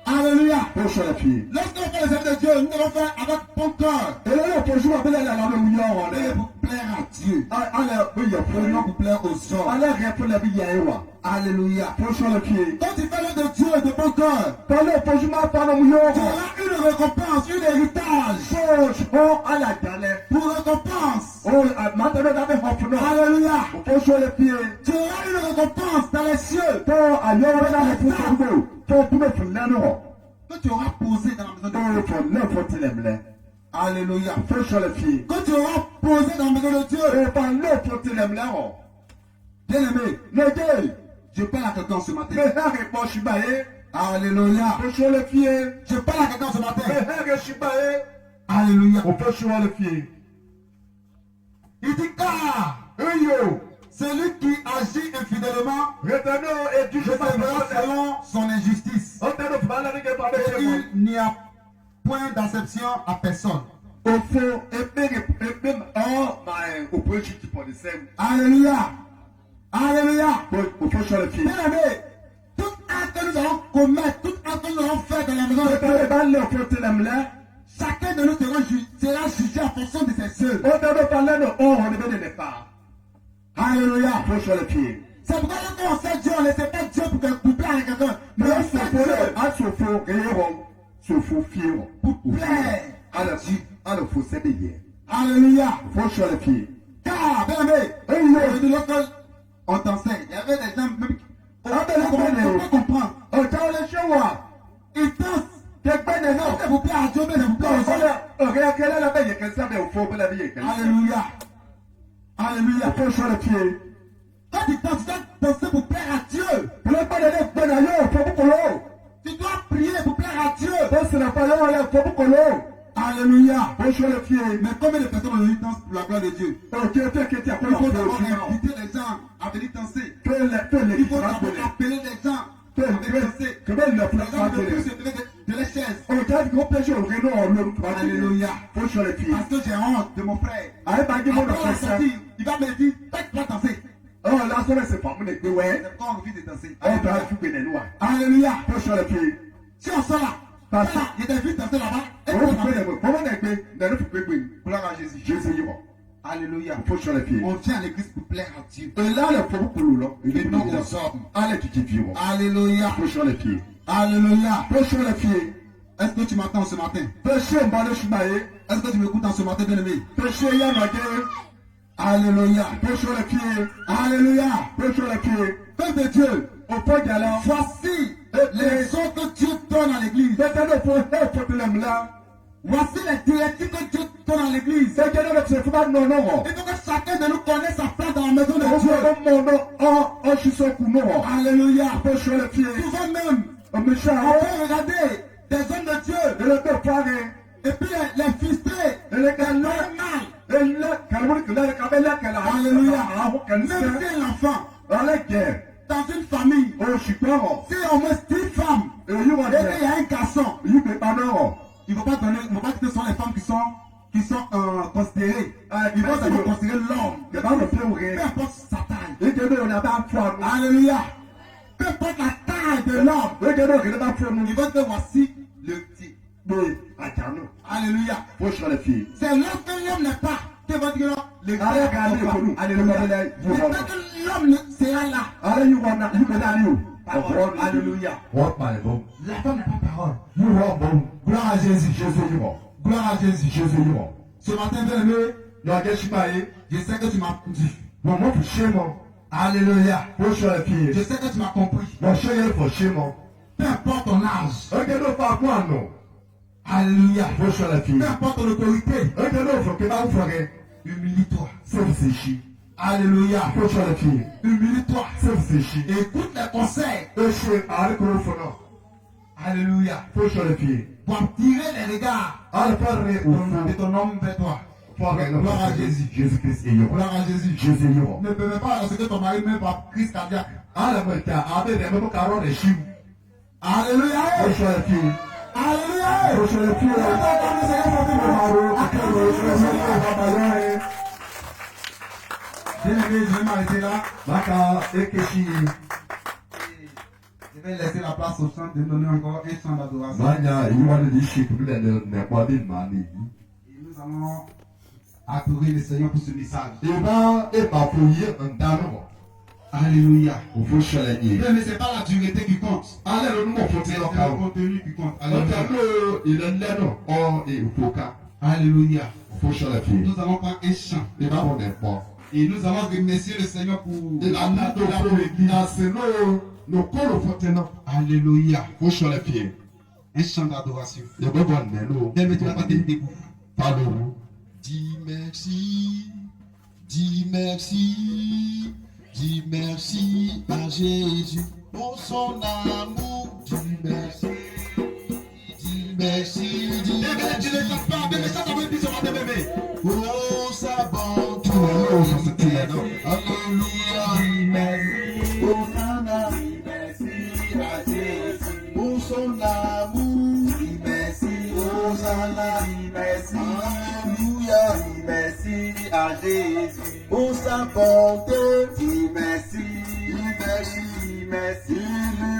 [SPEAKER 2] Alléluia.
[SPEAKER 1] Faut sur les pieds.
[SPEAKER 2] Lorsqu'on fait le service de Dieu, nous devons faire avec bon cœur.
[SPEAKER 1] Et là, le fauchement, il est là, le mouillard,
[SPEAKER 2] Et pour plaire à Dieu.
[SPEAKER 1] allez, oui, il y a
[SPEAKER 2] Et non pour plaire aux hommes.
[SPEAKER 1] allez, rien pour la vie, il y a Ewa.
[SPEAKER 2] Alléluia.
[SPEAKER 1] Faut sur les pieds.
[SPEAKER 2] Quand tu fais l'œuvre de Dieu de bon cœur,
[SPEAKER 1] Parlez au fauchement, parlez au mouillard.
[SPEAKER 2] tu auras une récompense, un héritage.
[SPEAKER 1] Fauchement, à la galère.
[SPEAKER 2] Pour récompense.
[SPEAKER 1] Oh, maintenant, dans les hopes,
[SPEAKER 2] Alléluia.
[SPEAKER 1] faut sur les pieds.
[SPEAKER 2] Tu auras une récompense dans les cieux.
[SPEAKER 1] Pour aller dans les fauchements. Pour tout mettre l'air.
[SPEAKER 2] Que tu auras posé dans la maison de Dieu.
[SPEAKER 1] Faut l'air, faut te l'aimer.
[SPEAKER 2] Alléluia.
[SPEAKER 1] Faut sur les pieds.
[SPEAKER 2] Que tu auras posé dans la maison de Dieu.
[SPEAKER 1] Et par l'air, faut te l'aimer.
[SPEAKER 2] Bien aimé,
[SPEAKER 1] Le gars,
[SPEAKER 2] je parle à quelqu'un ce matin.
[SPEAKER 1] mais là, je suis baillé.
[SPEAKER 2] Alléluia.
[SPEAKER 1] Faut sur les pieds.
[SPEAKER 2] Je parle à quelqu'un ce matin.
[SPEAKER 1] Mais là, je suis baillé.
[SPEAKER 2] Alléluia.
[SPEAKER 1] On peut sur les pieds.
[SPEAKER 2] Il dit car
[SPEAKER 1] Yo,
[SPEAKER 2] celui qui agit infidèlement
[SPEAKER 1] retenons et du
[SPEAKER 2] sera selon son injustice.
[SPEAKER 1] on t'a de parler avec par
[SPEAKER 2] Et il n'y a point d'acception à personne.
[SPEAKER 1] au fond, et même, oh, my, au point, je suis pour le sème.
[SPEAKER 2] Alléluia. Alléluia.
[SPEAKER 1] Au fond, sur les pieds.
[SPEAKER 2] Bien aimé, tout acte que nous allons commettre, tout acte que nous allons faire dans la maison de
[SPEAKER 1] On t'a de
[SPEAKER 2] Dieu,
[SPEAKER 1] parler au fond, tu l'aimes là.
[SPEAKER 2] chacun de nous sera jugé en fonction de ses œuvres.
[SPEAKER 1] On t'a de parler de oh, on devait de départ.
[SPEAKER 2] Alléluia.
[SPEAKER 1] Au fond, sur les pieds.
[SPEAKER 2] C'est pourquoi quand on sait Dieu, on ne sait pas Dieu pour plaire à quelqu'un. Mais
[SPEAKER 1] Mais
[SPEAKER 2] on
[SPEAKER 1] on se
[SPEAKER 2] sait
[SPEAKER 1] faut,
[SPEAKER 2] Dieu
[SPEAKER 1] à ce faux, réellement, ce faux fier.
[SPEAKER 2] pour plaire.
[SPEAKER 1] À le faux, c'est bien.
[SPEAKER 2] Alléluia.
[SPEAKER 1] Au fond, sur les pieds.
[SPEAKER 2] Car, bien aimé, on t'enseigne. Il y avait des gens même qui ne pouvaient pas comprendre.
[SPEAKER 1] On t'a le choix.
[SPEAKER 2] Ils dansent.
[SPEAKER 1] Quelqu'un n'est non.
[SPEAKER 2] C'est pour plaire à Dieu, mais c'est pour plaire aux hommes.
[SPEAKER 1] Regarde, quelle est la veille, qu'elle savait au fond, la vie.
[SPEAKER 2] Alléluia. Alléluia.
[SPEAKER 1] Au fond, sur les pieds.
[SPEAKER 2] Quand tu danses, tu dois danser pour plaire à Dieu.
[SPEAKER 1] Pour le pas de l'air, bon ailleurs, faut beaucoup l'eau.
[SPEAKER 2] Tu dois prier pour plaire à Dieu.
[SPEAKER 1] Parce que la parole, il faut beaucoup l'eau.
[SPEAKER 2] Alléluia.
[SPEAKER 1] Faut sur les pieds.
[SPEAKER 2] Mais combien de personnes aujourd'hui dansent pour la gloire de Dieu?
[SPEAKER 1] Ok, fais que tu as
[SPEAKER 2] Il faut d'abord inviter les gens à venir danser. Il faut d'abord appeler les gens à venir danser. Les gens ne peuvent plus se lever de les chaises. Alléluia.
[SPEAKER 1] Faut sur les pieds.
[SPEAKER 2] Parce que j'ai honte de mon frère.
[SPEAKER 1] Allez, pas dire mon
[SPEAKER 2] Après la
[SPEAKER 1] frère.
[SPEAKER 2] sortie, il va me dire, faites-moi danser.
[SPEAKER 1] Oh, là, ça, c'est pas mon équipe, ouais.
[SPEAKER 2] C'est quand on refuse de danser.
[SPEAKER 1] On va tout bénir, nous.
[SPEAKER 2] Alléluia.
[SPEAKER 1] Faut sur les pieds.
[SPEAKER 2] Si on sort là,
[SPEAKER 1] Parce que-
[SPEAKER 2] il t'a vu danser là-bas. Et
[SPEAKER 1] Comment
[SPEAKER 2] puis,
[SPEAKER 1] vous pouvez, comment on est fait, dans notre peuple,
[SPEAKER 2] gloire à Jésus.
[SPEAKER 1] Jésus, il va.
[SPEAKER 2] Alléluia.
[SPEAKER 1] Faut sur les pieds.
[SPEAKER 2] On vient à l'église pour plaire à Dieu.
[SPEAKER 1] Et là, le faut beaucoup l'eau, il
[SPEAKER 2] Et
[SPEAKER 1] est
[SPEAKER 2] non
[SPEAKER 1] non
[SPEAKER 2] aux hommes.
[SPEAKER 1] Allez, tu t'y vivre.
[SPEAKER 2] Alléluia.
[SPEAKER 1] Faut sur les pieds.
[SPEAKER 2] Alléluia.
[SPEAKER 1] Faut sur les pieds.
[SPEAKER 2] Est-ce que tu m'entends ce matin?
[SPEAKER 1] Péché, on va le chumailler.
[SPEAKER 2] Est-ce que tu m'écoutes en ce matin, bien aimé?
[SPEAKER 1] Péché, il y a ma gueule.
[SPEAKER 2] Alléluia.
[SPEAKER 1] Faut sur les pieds.
[SPEAKER 2] Alléluia.
[SPEAKER 1] Faut sur les pieds.
[SPEAKER 2] Peuple de Dieu,
[SPEAKER 1] Au point galant.
[SPEAKER 2] voici les ordres que Dieu donne à l'église.
[SPEAKER 1] Maintenant, il faut que l'homme là.
[SPEAKER 2] Voici les directives que Dieu donne à l'église.
[SPEAKER 1] C'est que nous ne faisons pas non, non.
[SPEAKER 2] Il faut que chacun de nous connaisse sa place dans la maison
[SPEAKER 1] On
[SPEAKER 2] de Dieu.
[SPEAKER 1] fait mon nom en chissant coup, non.
[SPEAKER 2] Alléluia.
[SPEAKER 1] Faut sur les pieds.
[SPEAKER 2] Souvent même, Un méchant.
[SPEAKER 1] On peut regarder des hommes de Dieu.
[SPEAKER 2] Et le deux frères.
[SPEAKER 1] Et puis les frustrés.
[SPEAKER 2] Et les calmes.
[SPEAKER 1] Alléluia. Même si un enfant.
[SPEAKER 2] Dans les guerres.
[SPEAKER 1] Dans une famille.
[SPEAKER 2] Oh, je suis pas.
[SPEAKER 1] Si on met 10 femmes. Et il y a un garçon. Il ne faut pas donner. Il ne faut pas que ce sont les femmes qui sont considérées. Ils vont d'abord considérer l'homme. Peu importe sa taille. Alléluia. Peu importe la taille de l'homme. Ils vont dire voici le petit. Alléluia. C'est lorsque l'homme n'est pas. Tu vas dire le gars. Alléluia. Peut-être que l'homme sera là. Alléluia. La femme n'a pas parole. Gloire à Jésus. Gloire à Jésus. Ce matin, bien-aimé, je sais que tu m'as dit. Alléluia. Je sais que tu m'as compris. Peu importe ton âge. Alléluia. Peu importe ton autorité. Humilie-toi. Alléluia. Humilie-toi. Écoute les conseils. Alléluia. Pour tirer les regards de ton homme vers toi. Gloire à Jésus. Gloire à Jésus. Ne permets pas à ce que ton mari meure par crise cardiaque. Alléluia. Alléluia. Bien-aimé, je vais m'arrêter là. Je vais laisser la place au chant de donner encore un chant d'adoration. Et nous allons adorer le Seigneur pour ce message. Alléluia. Mais ce n'est pas la durée qui compte. C'est le contenu qui compte. Alléluia. Nous allons prendre un chant. Et nous allons remercier le Seigneur pour l'amour qu'il a pour l'Église. Alléluia. Un chant d'adoration. Bien-aimé, tu vas pas tenir debout.
[SPEAKER 4] Dis merci, dis merci, dis merci à Jésus pour son amour. Dis merci, dis merci, dis merci. Pour sa bonté. Alléluia. Merci à Jésus pour son amour. Merci, Hosanna. Merci, Alléluia. Merci à Jésus pour sa bonté. Dis merci, merci, merci,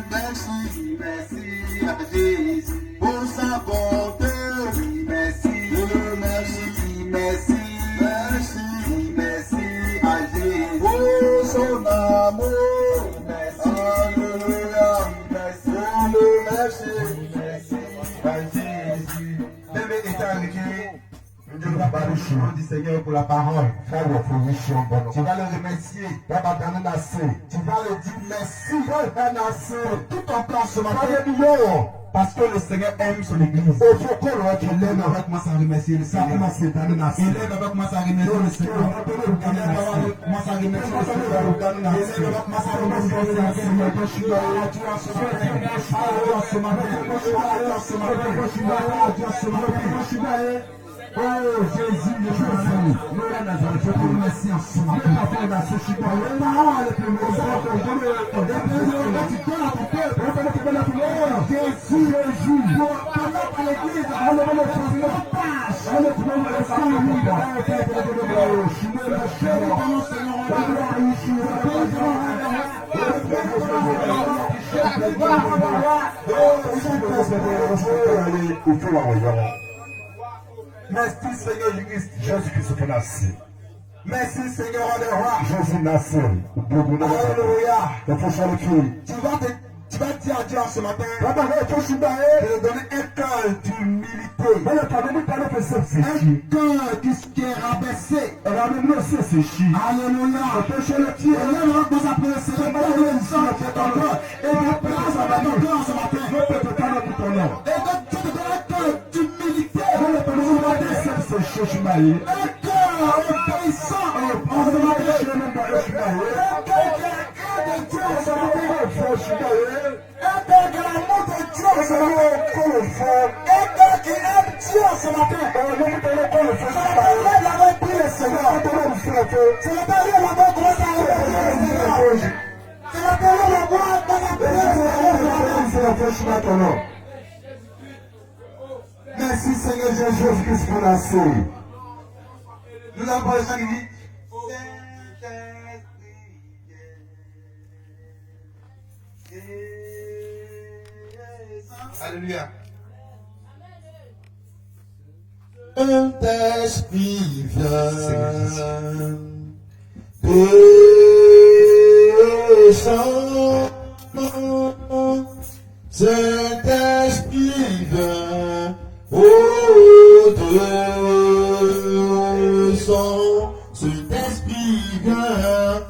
[SPEAKER 4] merci, merci à Jésus pour sa bonté. Merci, merci, merci, merci, merci à Jésus pour son amour. Merci, Alléluia. Merci, merci, à Jésus.
[SPEAKER 1] Demain est arrivé. Nous allons parler du Seigneur pour la parole. Tu vas le remercier. Tu vas le dire merci. Tout ton cœur ce matin. Parce que le Seigneur aime son Église. Il lève avec moi à remercier le Seigneur. Il lève avec moi à remercier le Seigneur. Il lève avec moi à remercier le Seigneur. Il lève avec moi à remercier le Seigneur. Oh Jésus, je te remercie en ce matin. Merci Seigneur Jésus-Christ pour Nassi. Merci Seigneur des rois. Jésus Nassi. Alléluia. Tu vas dire à Dieu ce matin. De lui donner un cœur d'humilité. Un cœur qui est rabaissé. Alléluia. Un
[SPEAKER 2] ce matin, nous vous donnons pour le frère. Il avait pris le Seigneur. C'est le Père qui m'a commencé à le c'est le Père qui m'a commencé à merci Seigneur Jésus-Christ pour la souille. Nous l'avons déjà dit. Alléluia.
[SPEAKER 4] Saint-Esprit viens, descends, Saint-Esprit viens, descends, Saint-Esprit viens,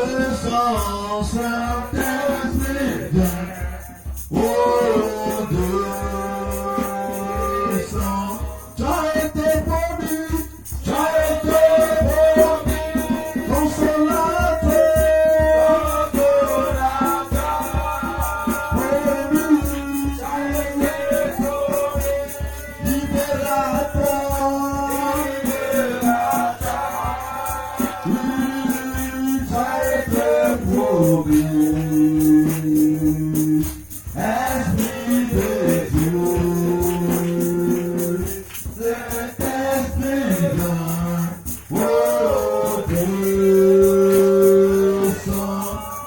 [SPEAKER 4] descends, Saint-Esprit viens, descends, tu as été promis, consolateur,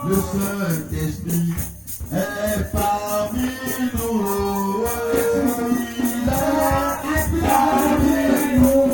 [SPEAKER 4] le Saint-Esprit est parmi nous. Il est parmi nous.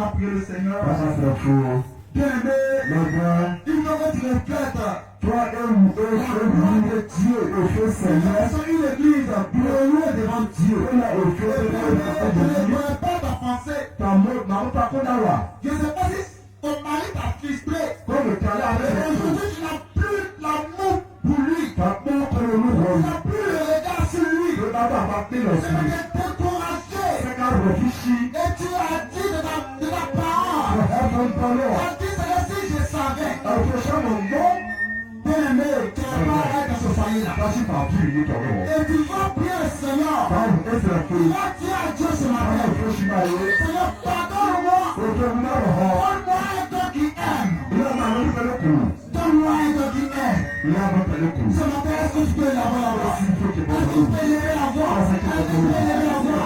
[SPEAKER 1] va prier le Seigneur.
[SPEAKER 2] Bien-aimé, il faut que tu reflètes. Toi et Dieu, au feu Seigneur. Une église glorieuse devant Dieu. Je ne pourrais pas t'offenser. Je ne sais pas si ton mari t'a frustré. Aujourd'hui, tu n'as plus l'amour pour lui. Tu n'as plus le regard sur lui. Tu es découragé. Et tu as dit de ta parole. Tu as dit, c'est si je savais. Bien-aimé, tu ne vas pas être dans ce foyer-là. Et tu vas prier le Seigneur. Tu vas dire à Dieu ce matin. Seigneur, pardonne-moi. Donne-moi un Dieu qui aime. Donne-moi un Dieu qui aime. Ce matin, est-ce que tu peux l'avoir la voix? Est-ce que tu peux lever la voix? Est-ce que tu peux lever la voix?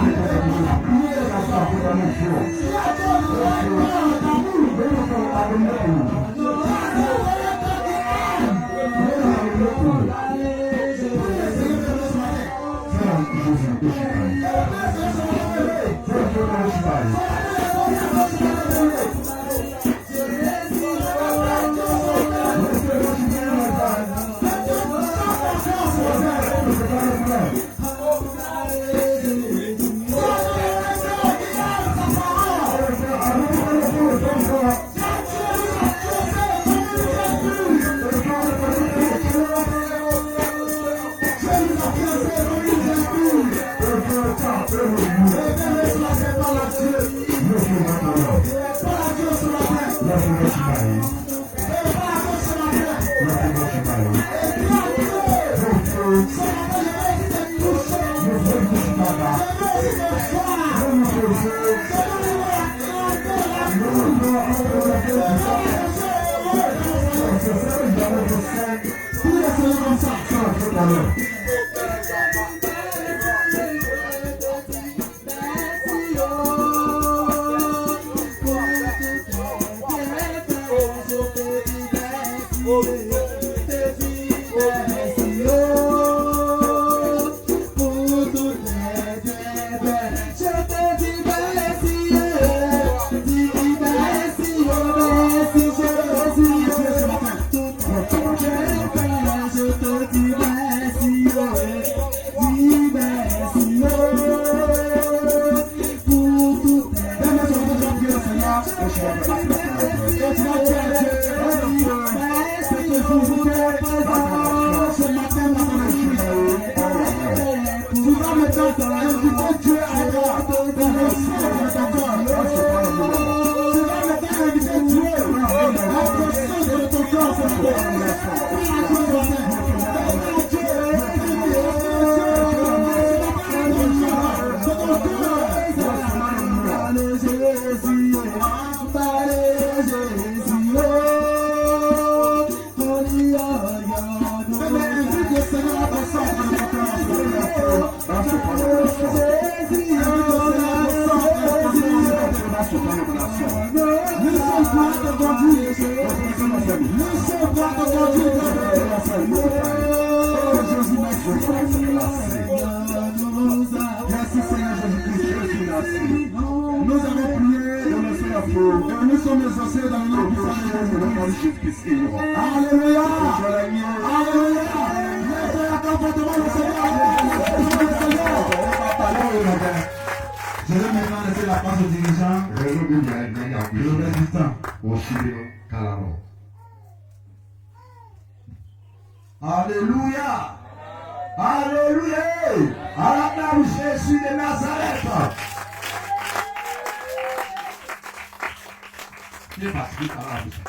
[SPEAKER 2] Si à Dieu, nous avons d'amour.
[SPEAKER 1] Je vais maintenant laisser la place aux dirigeants. Le reste du temps. Alléluia. Alléluia. Alléluia. Jésus de Nazareth. Il est parti à la bouche.